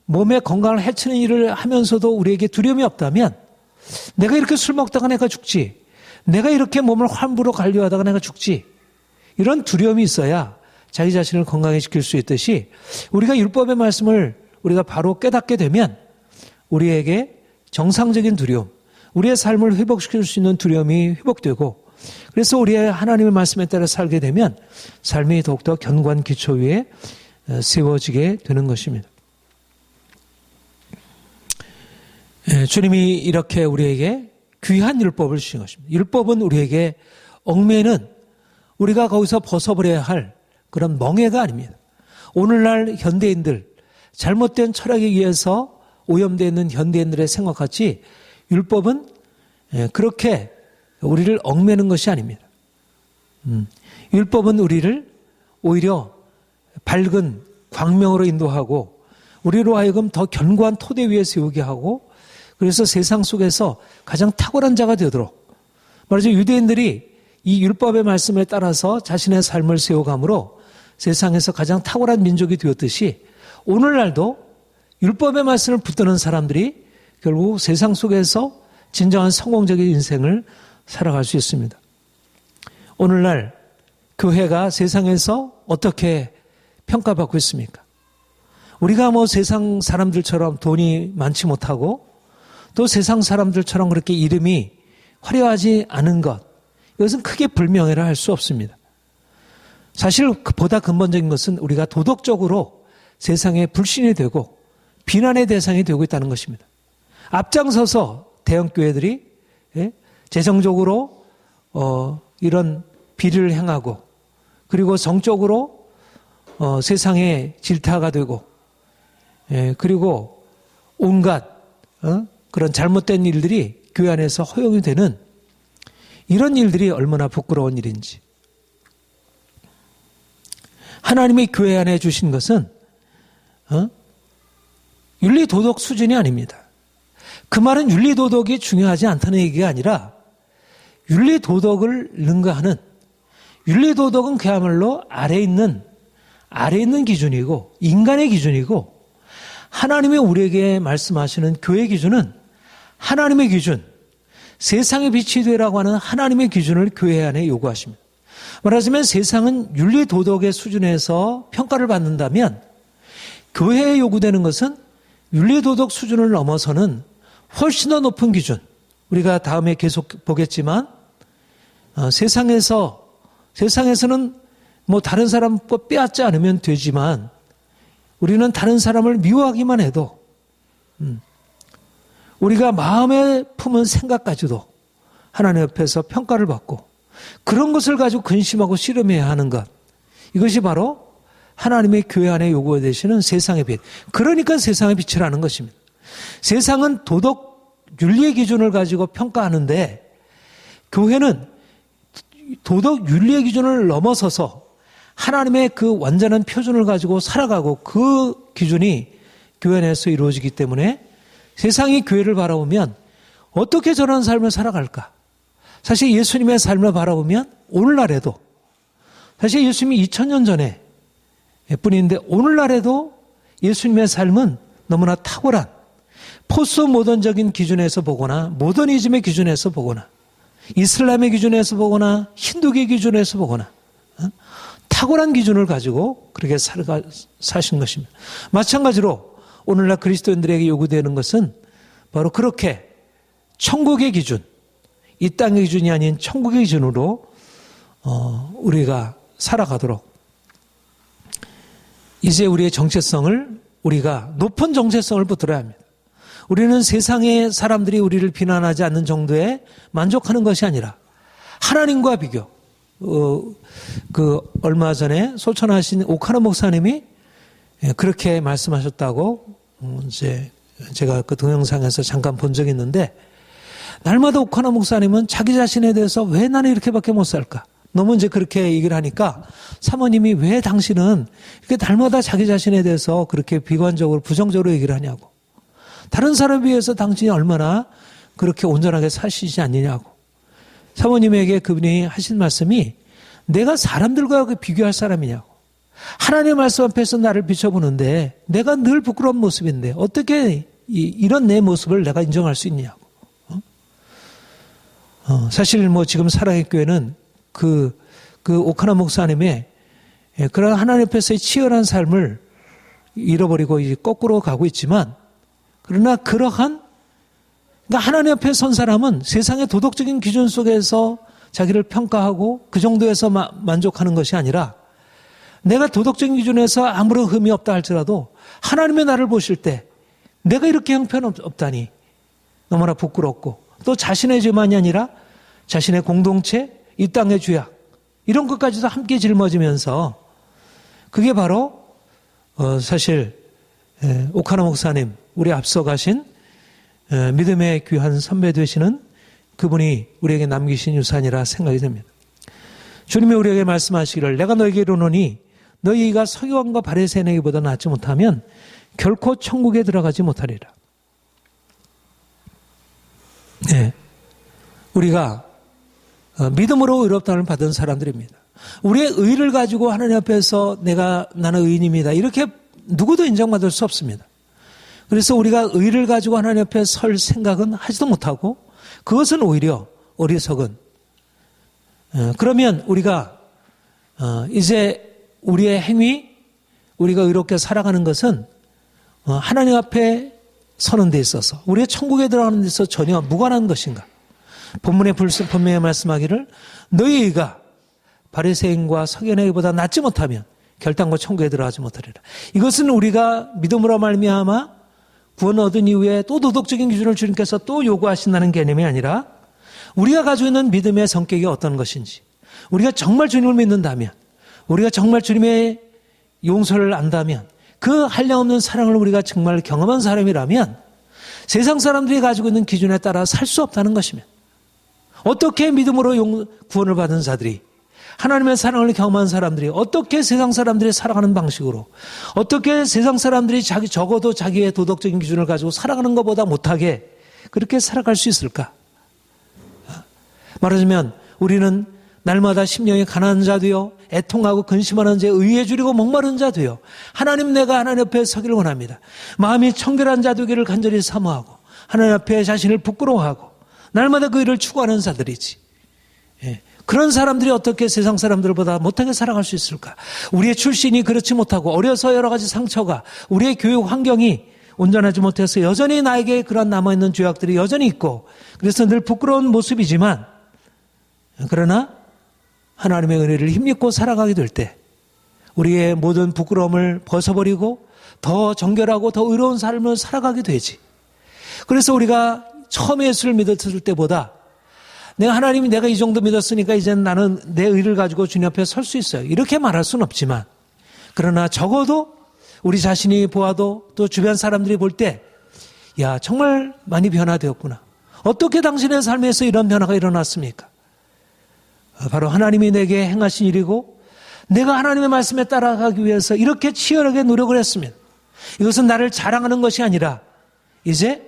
몸의 건강을 해치는 일을 하면서도 우리에게 두려움이 없다면 내가 이렇게 술 먹다가 내가 죽지. 내가 이렇게 몸을 함부로 관리하다가 내가 죽지. 이런 두려움이 있어야 자기 자신을 건강히 지킬 수 있듯이 우리가 율법의 말씀을 우리가 바로 깨닫게 되면 우리에게 정상적인 두려움, 우리의 삶을 회복시킬 수 있는 두려움이 회복되고 그래서 우리의 하나님의 말씀에 따라 살게 되면 삶이 더욱더 견고한 기초 위에 세워지게 되는 것입니다. 주님이 이렇게 우리에게 귀한 율법을 주신 것입니다. 율법은 우리에게 얽매는 우리가 거기서 벗어버려야 할 그런 멍해가 아닙니다. 오늘날 현대인들 잘못된 철학에 의해서 오염되어 있는 현대인들의 생각같이 율법은 그렇게 우리를 얽매는 것이 아닙니다. 율법은 우리를 오히려 밝은 광명으로 인도하고 우리로 하여금 더 견고한 토대 위에 세우게 하고 그래서 세상 속에서 가장 탁월한 자가 되도록 말하자면 유대인들이 이 율법의 말씀에 따라서 자신의 삶을 세워감으로 세상에서 가장 탁월한 민족이 되었듯이 오늘날도 율법의 말씀을 붙드는 사람들이 결국 세상 속에서 진정한 성공적인 인생을 살아갈 수 있습니다. 오늘날 교회가 세상에서 어떻게 평가받고 있습니까? 우리가 세상 사람들처럼 돈이 많지 못하고 또 세상 사람들처럼 그렇게 이름이 화려하지 않은 것 이것은 크게 불명예라 할 수 없습니다. 사실 보다 근본적인 것은 우리가 도덕적으로 세상에 불신이 되고 비난의 대상이 되고 있다는 것입니다. 앞장서서 대형교회들이 재정적으로 이런 비리를 행하고 그리고 성적으로 세상에 질타가 되고 그리고 온갖 그런 잘못된 일들이 교회 안에서 허용이 되는 이런 일들이 얼마나 부끄러운 일인지. 하나님이 교회 안에 주신 것은 윤리도덕 수준이 아닙니다. 그 말은 윤리도덕이 중요하지 않다는 얘기가 아니라 윤리도덕을 능가하는 윤리도덕은 그야말로 아래 있는 기준이고 인간의 기준이고 하나님이 우리에게 말씀하시는 교회 기준은 하나님의 기준, 세상의 빛이 되라고 하는 하나님의 기준을 교회 안에 요구하십니다. 말하자면 세상은 윤리 도덕의 수준에서 평가를 받는다면 교회에 요구되는 것은 윤리 도덕 수준을 넘어서는 훨씬 더 높은 기준. 우리가 다음에 계속 보겠지만 세상에서는 뭐 다른 사람 빼앗지 않으면 되지만 우리는 다른 사람을 미워하기만 해도 우리가 마음에 품은 생각까지도 하나님 앞에서 평가를 받고 그런 것을 가지고 근심하고 씨름해야 하는 것. 이것이 바로 하나님의 교회 안에 요구되시는 세상의 빛. 그러니까 세상의 빛이라는 것입니다. 세상은 도덕 윤리의 기준을 가지고 평가하는데 교회는 도덕 윤리의 기준을 넘어서서 하나님의 그 완전한 표준을 가지고 살아가고 그 기준이 교회 안에서 이루어지기 때문에 세상이 교회를 바라보면 어떻게 저런 삶을 살아갈까? 사실 예수님의 삶을 바라보면 오늘날에도 사실 예수님이 2000년 전에 뿐인데 오늘날에도 예수님의 삶은 너무나 탁월한 포스트 모던적인 기준에서 보거나 모더니즘의 기준에서 보거나 이슬람의 기준에서 보거나 힌두교의 기준에서 보거나 탁월한 기준을 가지고 그렇게 사신 것입니다. 마찬가지로 오늘날 그리스도인들에게 요구되는 것은 바로 그렇게 천국의 기준, 이 땅의 기준이 아닌 천국의 기준으로 우리가 살아가도록 이제 우리의 정체성을 우리가 높은 정체성을 붙들어야 합니다. 우리는 세상의 사람들이 우리를 비난하지 않는 정도에 만족하는 것이 아니라 하나님과 비교. 얼마 전에 소천하신 오카노 목사님이 그렇게 말씀하셨다고 이제 제가 그 동영상에서 잠깐 본 적이 있는데 날마다 오카노 목사님은 자기 자신에 대해서 왜 나는 이렇게밖에 못 살까? 너무 이제 그렇게 얘기를 하니까 사모님이 왜 당신은 이렇게 날마다 자기 자신에 대해서 그렇게 비관적으로 부정적으로 얘기를 하냐고. 다른 사람에 비해서 당신이 얼마나 그렇게 온전하게 사시지 않느냐고. 사모님에게 그분이 하신 말씀이 내가 사람들과 비교할 사람이냐고. 하나님의 말씀 앞에서 나를 비춰보는데 내가 늘 부끄러운 모습인데 어떻게 이런 내 모습을 내가 인정할 수 있냐고. 사실 뭐 지금 사랑의 교회는 그 오카나 목사님의 그런 하나님 앞에서의 치열한 삶을 잃어버리고 이제 거꾸로 가고 있지만 그러나 그러한 그러니까 하나님 앞에 선 사람은 세상의 도덕적인 기준 속에서 자기를 평가하고 그 정도에서 만족하는 것이 아니라 내가 도덕적인 기준에서 아무런 흠이 없다 할지라도 하나님의 나를 보실 때 내가 이렇게 형편없다니 너무나 부끄럽고 또 자신의 죄만이 아니라 자신의 공동체, 이 땅의 죄악 이런 것까지도 함께 짊어지면서 그게 바로 사실 오카나 목사님 우리 앞서 가신 믿음의 귀한 선배 되시는 그분이 우리에게 남기신 유산이라 생각이 됩니다. 주님이 우리에게 말씀하시기를 내가 너에게 이르노니 너희가 서기관과 바리새인에게보다 낫지 못하면 결코 천국에 들어가지 못하리라. 네, 우리가 믿음으로 의롭다함을 받은 사람들입니다. 우리의 의를 가지고 하나님 앞에서 나는 의인입니다. 이렇게 누구도 인정받을 수 없습니다. 그래서 우리가 의를 가지고 하나님 앞에 설 생각은 하지도 못하고 그것은 오히려 어리석은. 그러면 우리가 이제 우리의 행위, 우리가 의롭게 살아가는 것은 하나님 앞에 서는 데 있어서 우리의 천국에 들어가는 데 있어서 전혀 무관한 것인가. 본문에 분명히 말씀하기를 너희 의가 바리새인과 서기관에게보다 낫지 못하면 결단코 천국에 들어가지 못하리라. 이것은 우리가 믿음으로 말미암아 구원 얻은 이후에 또 도덕적인 기준을 주님께서 또 요구하신다는 개념이 아니라 우리가 가지고 있는 믿음의 성격이 어떤 것인지 우리가 정말 주님을 믿는다면 우리가 정말 주님의 용서를 안다면 그 한량없는 사랑을 우리가 정말 경험한 사람이라면 세상 사람들이 가지고 있는 기준에 따라 살 수 없다는 것입니다. 어떻게 믿음으로 구원을 받은 자들이 하나님의 사랑을 경험한 사람들이 어떻게 세상 사람들이 살아가는 방식으로 어떻게 세상 사람들이 적어도 자기의 도덕적인 기준을 가지고 살아가는 것보다 못하게 그렇게 살아갈 수 있을까? 말하자면 우리는 날마다 심령이 가난한 자 되어 애통하고 근심하는 자, 의에 줄이고 목마른 자 되어 하나님 내가 하나님 앞에 서기를 원합니다. 마음이 청결한 자 되기를 간절히 사모하고 하나님 앞에 자신을 부끄러워하고 날마다 그 일을 추구하는 자들이지. 예. 그런 사람들이 어떻게 세상 사람들보다 못하게 살아갈 수 있을까? 우리의 출신이 그렇지 못하고 어려서 여러 가지 상처가 우리의 교육 환경이 온전하지 못해서 여전히 나에게 그런 남아있는 죄악들이 여전히 있고 그래서 늘 부끄러운 모습이지만 그러나 하나님의 은혜를 힘입고 살아가게 될 때 우리의 모든 부끄러움을 벗어버리고 더 정결하고 더 의로운 삶을 살아가게 되지. 그래서 우리가 처음에 예수를 믿었을 때보다 하나님이 내가 이 정도 믿었으니까 이제는 나는 내 의를 가지고 주님 앞에 설 수 있어요. 이렇게 말할 수는 없지만 그러나 적어도 우리 자신이 보아도 또 주변 사람들이 볼 때 야, 정말 많이 변화되었구나. 어떻게 당신의 삶에서 이런 변화가 일어났습니까? 바로 하나님이 내게 행하신 일이고 내가 하나님의 말씀에 따라가기 위해서 이렇게 치열하게 노력을 했으면 이것은 나를 자랑하는 것이 아니라 이제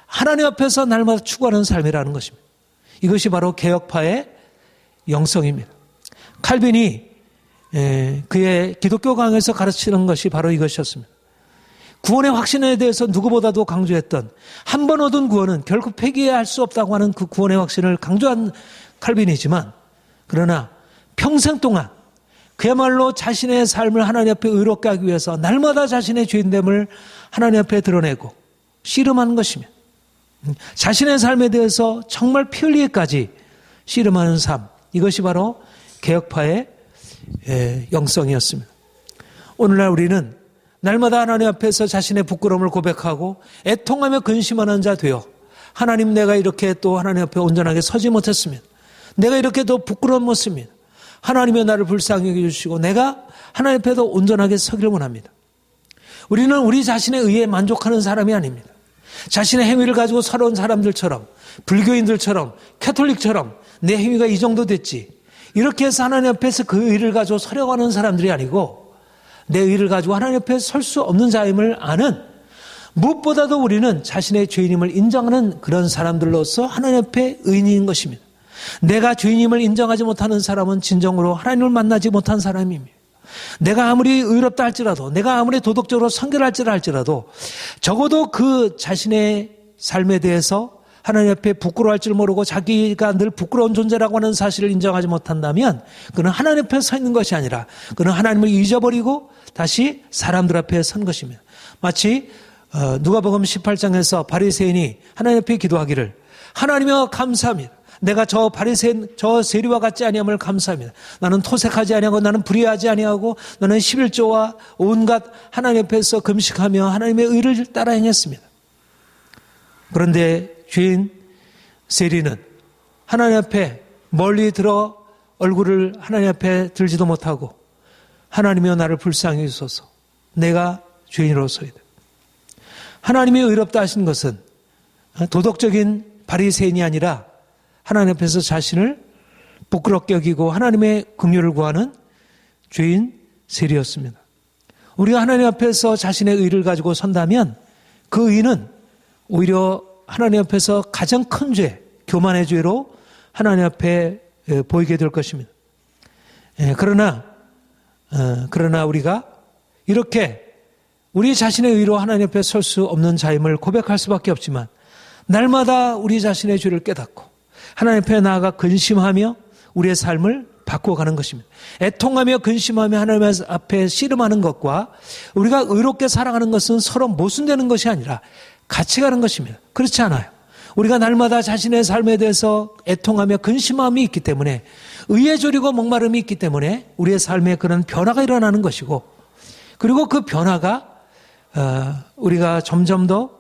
하나님 앞에서 날마다 추구하는 삶이라는 것입니다. 이것이 바로 개혁파의 영성입니다. 칼빈이 그의 기독교 강에서 가르치는 것이 바로 이것이었습니다. 구원의 확신에 대해서 누구보다도 강조했던 한 번 얻은 구원은 결코 폐기할 수 없다고 하는 그 구원의 확신을 강조한 칼빈이지만 그러나 평생 동안 그야말로 자신의 삶을 하나님 앞에 의롭게 하기 위해서 날마다 자신의 죄인됨을 하나님 앞에 드러내고 씨름하는 것이며 자신의 삶에 대해서 정말 피 흘리기까지 씨름하는 삶, 이것이 바로 개혁파의 영성이었습니다. 오늘날 우리는 날마다 하나님 앞에서 자신의 부끄러움을 고백하고 애통하며 근심하는 자 되어 하나님 내가 이렇게 또 하나님 앞에 온전하게 서지 못했으면 내가 이렇게 더 부끄러운 모습입니다. 하나님의 나를 불쌍히 여겨주시고 내가 하나님 앞에도 온전하게 서기를 원합니다. 우리는 우리 자신의 의에 만족하는 사람이 아닙니다. 자신의 행위를 가지고 서러운 사람들처럼 불교인들처럼 캐톨릭처럼 내 행위가 이 정도 됐지 이렇게 해서 하나님 앞에서 그 의를 가지고 서려고 하는 사람들이 아니고 내 의를 가지고 하나님 앞에 설 수 없는 자임을 아는 무엇보다도 우리는 자신의 죄인임을 인정하는 그런 사람들로서 하나님 앞에 의인인 것입니다. 내가 죄인임을 인정하지 못하는 사람은 진정으로 하나님을 만나지 못한 사람입니다. 내가 아무리 의롭다 할지라도 내가 아무리 도덕적으로 성결할지라 할지라도 적어도 그 자신의 삶에 대해서 하나님 앞에 부끄러워할 줄 모르고 자기가 늘 부끄러운 존재라고 하는 사실을 인정하지 못한다면 그는 하나님 앞에 서 있는 것이 아니라 그는 하나님을 잊어버리고 다시 사람들 앞에 선 것입니다. 마치 누가복음 18장에서 바리새인이 하나님 앞에 기도하기를 하나님여 감사합니다. 내가 저 바리새인 저 세리와 같지 아니함을 감사합니다. 나는 토색하지 아니하고 나는 불의하지 아니하고 나는 11조와 온갖 하나님 앞에서 금식하며 하나님의 의를 따라 행했습니다. 그런데 죄인 세리는 하나님 앞에 멀리 들어 얼굴을 하나님 앞에 들지도 못하고 하나님이여 나를 불쌍히 여기소서 내가 죄인으로서이다. 하나님이 의롭다 하신 것은 도덕적인 바리새인이 아니라 하나님 앞에서 자신을 부끄럽게 여기고 하나님의 긍휼을 구하는 죄인 세리였습니다. 우리가 하나님 앞에서 자신의 의를 가지고 선다면 그 의는 오히려 하나님 앞에서 가장 큰 죄, 교만의 죄로 하나님 앞에 보이게 될 것입니다. 그러나 우리가 이렇게 우리 자신의 의로 하나님 앞에 설 수 없는 자임을 고백할 수밖에 없지만 날마다 우리 자신의 죄를 깨닫고 하나님 앞에 나아가 근심하며 우리의 삶을 바꿔가는 것입니다. 애통하며 근심하며 하나님 앞에 씨름하는 것과 우리가 의롭게 살아가는 것은 서로 모순되는 것이 아니라 같이 가는 것입니다. 그렇지 않아요. 우리가 날마다 자신의 삶에 대해서 애통하며 근심함이 있기 때문에 의에 졸이고 목마름이 있기 때문에 우리의 삶에 그런 변화가 일어나는 것이고 그리고 그 변화가 우리가 점점 더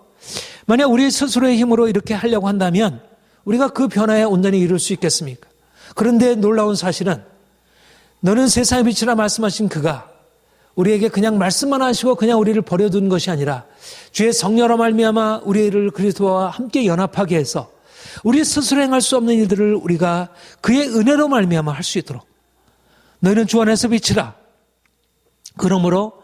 만약 우리 스스로의 힘으로 이렇게 하려고 한다면 우리가 그 변화에 온전히 이룰 수 있겠습니까? 그런데 놀라운 사실은 너는 세상의 빛이라 말씀하신 그가 우리에게 그냥 말씀만 하시고 그냥 우리를 버려둔 것이 아니라 주의 성령으로 말미암아 우리를 그리스도와 함께 연합하게 해서 우리 스스로 행할 수 없는 일들을 우리가 그의 은혜로 말미암아 할 수 있도록 너희는 주 안에서 빛이라 그러므로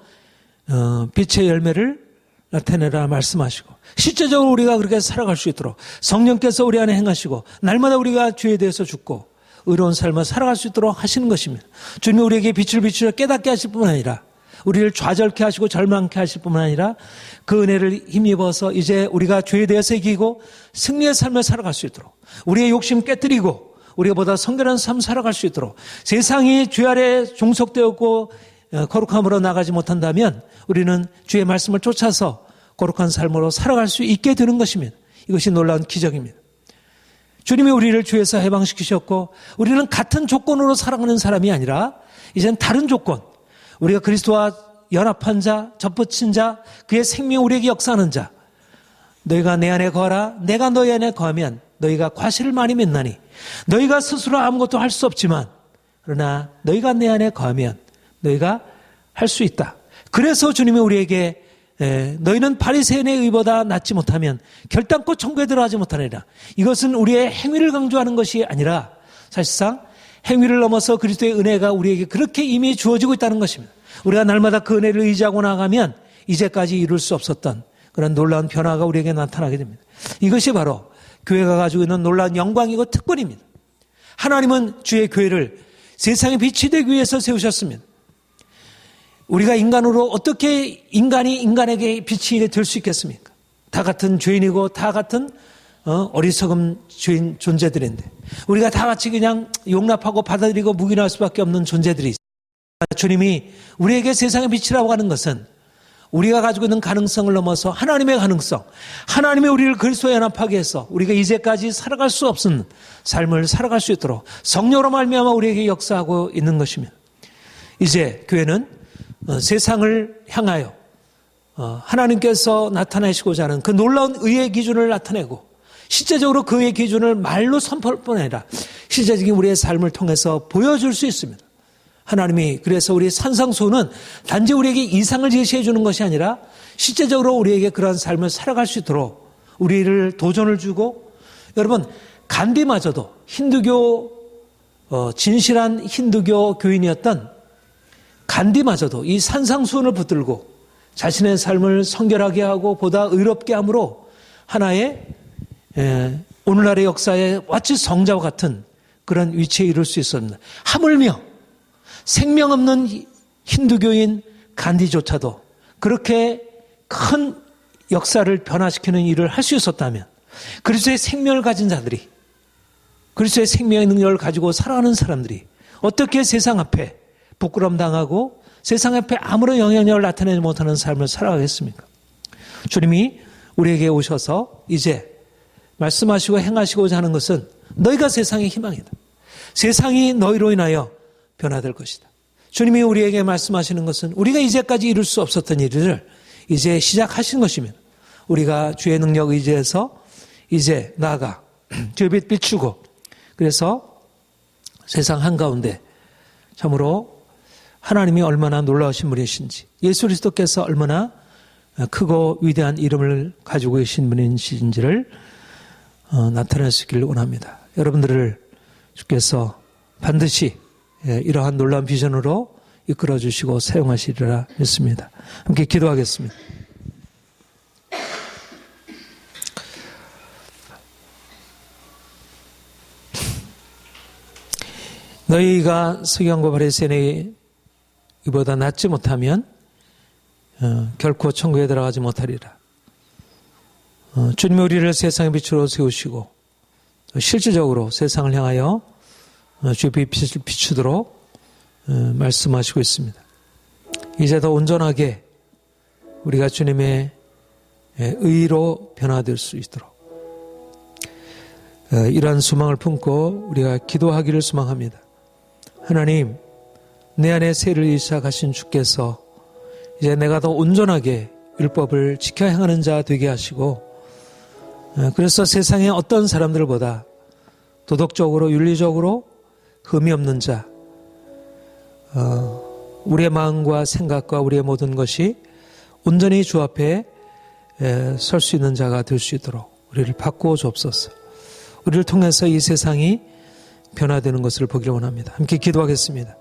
빛의 열매를 나타내라 말씀하시고 실제적으로 우리가 그렇게 살아갈 수 있도록 성령께서 우리 안에 행하시고 날마다 우리가 죄에 대해서 죽고 의로운 삶을 살아갈 수 있도록 하시는 것입니다. 주님이 우리에게 빛을 비추어 깨닫게 하실 뿐만 아니라 우리를 좌절케 하시고 절망케 하실 뿐만 아니라 그 은혜를 힘입어서 이제 우리가 죄에 대해서 이기고 승리의 삶을 살아갈 수 있도록 우리의 욕심 깨뜨리고 우리가 보다 성결한 삶 살아갈 수 있도록 세상이 죄 아래 종속되었고 거룩함으로 나가지 못한다면 우리는 주의 말씀을 쫓아서 거룩한 삶으로 살아갈 수 있게 되는 것입니다. 이것이 놀라운 기적입니다. 주님이 우리를 죄에서 해방시키셨고 우리는 같은 조건으로 살아가는 사람이 아니라 이제는 다른 조건, 우리가 그리스도와 연합한 자, 접붙인 자, 그의 생명 우리에게 역사하는 자, 너희가 내 안에 거하라 내가 너희 안에 거하면 너희가 과실을 많이 맺나니 너희가 스스로 아무것도 할 수 없지만 그러나 너희가 내 안에 거하면 너희가 할 수 있다. 그래서 주님이 우리에게 너희는 바리새인의 의보다 낫지 못하면 결단코 천국에 들어가지 못하리라. 이것은 우리의 행위를 강조하는 것이 아니라 사실상 행위를 넘어서 그리스도의 은혜가 우리에게 그렇게 이미 주어지고 있다는 것입니다. 우리가 날마다 그 은혜를 의지하고 나가면 이제까지 이룰 수 없었던 그런 놀라운 변화가 우리에게 나타나게 됩니다. 이것이 바로 교회가 가지고 있는 놀라운 영광이고 특권입니다. 하나님은 주의 교회를 세상의 빛이 되기 위해서 세우셨습니다. 우리가 인간으로 어떻게 인간이 인간에게 빛이 될 수 있겠습니까? 다 같은 죄인이고 다 같은 어리석은 죄인 존재들인데 우리가 다 같이 그냥 용납하고 받아들이고 묵인할 수밖에 없는 존재들이 있습니다. 주님이 우리에게 세상의 빛이라고 하는 것은 우리가 가지고 있는 가능성을 넘어서 하나님의 가능성, 하나님이 우리를 그리스도에 연합하게 해서 우리가 이제까지 살아갈 수 없는 삶을 살아갈 수 있도록 성령으로 말미암아 우리에게 역사하고 있는 것입니다. 이제 교회는 세상을 향하여 하나님께서 나타내시고자 하는 그 놀라운 의의 기준을 나타내고 실제적으로 그 의의 기준을 말로 선포할 뿐 아니라 실제적인 우리의 삶을 통해서 보여줄 수 있습니다. 하나님이 그래서 우리 산상수훈은 단지 우리에게 이상을 제시해 주는 것이 아니라 실제적으로 우리에게 그러한 삶을 살아갈 수 있도록 우리를 도전을 주고 여러분 간디마저도 힌두교 진실한 힌두교 교인이었던 간디마저도 이 산상수훈을 붙들고 자신의 삶을 성결하게 하고 보다 의롭게 함으로 하나의 오늘날의 역사의 마치 성자와 같은 그런 위치에 이룰 수 있었습니다. 하물며 생명 없는 힌두교인 간디조차도 그렇게 큰 역사를 변화시키는 일을 할 수 있었다면 그리스도의 생명을 가진 자들이 그리스도의 생명의 능력을 가지고 살아가는 사람들이 어떻게 세상 앞에 부끄럼 당하고 세상 앞에 아무런 영향력을 나타내지 못하는 삶을 살아가겠습니까? 주님이 우리에게 오셔서 이제 말씀하시고 행하시고자 하는 것은 너희가 세상의 희망이다. 세상이 너희로 인하여 변화될 것이다. 주님이 우리에게 말씀하시는 것은 우리가 이제까지 이룰 수 없었던 일을 이제 시작하신 것입니다. 우리가 주의 능력 의지해서 이제 나아가 주의 빛 비추고 그래서 세상 한가운데 참으로 하나님이 얼마나 놀라우신 분이신지 예수 그리스도께서 얼마나 크고 위대한 이름을 가지고 계신 분이신지를 나타낼 수 있기를 원합니다. 여러분들을 주께서 반드시 이러한 놀라운 비전으로 이끌어 주시고 사용하시리라 믿습니다. 함께 기도하겠습니다. 너희가 서기관과 바리새인의 이보다 낫지 못하면 결코 천국에 들어가지 못하리라. 주님이 우리를 세상의 빛으로 세우시고 실질적으로 세상을 향하여 주의 빛을 비추도록 말씀하시고 있습니다. 이제 더 온전하게 우리가 주님의 의로 변화될 수 있도록 이러한 소망을 품고 우리가 기도하기를 소망합니다. 하나님, 내 안에 세를 시작하신 주께서 이제 내가 더 온전하게 율법을 지켜 행하는 자 되게 하시고 그래서 세상의 어떤 사람들보다 도덕적으로 윤리적으로 흠이 없는 자, 우리의 마음과 생각과 우리의 모든 것이 온전히 주 앞에 설 수 있는 자가 될 수 있도록 우리를 바꾸어 주옵소서. 우리를 통해서 이 세상이 변화되는 것을 보기를 원합니다. 함께 기도하겠습니다.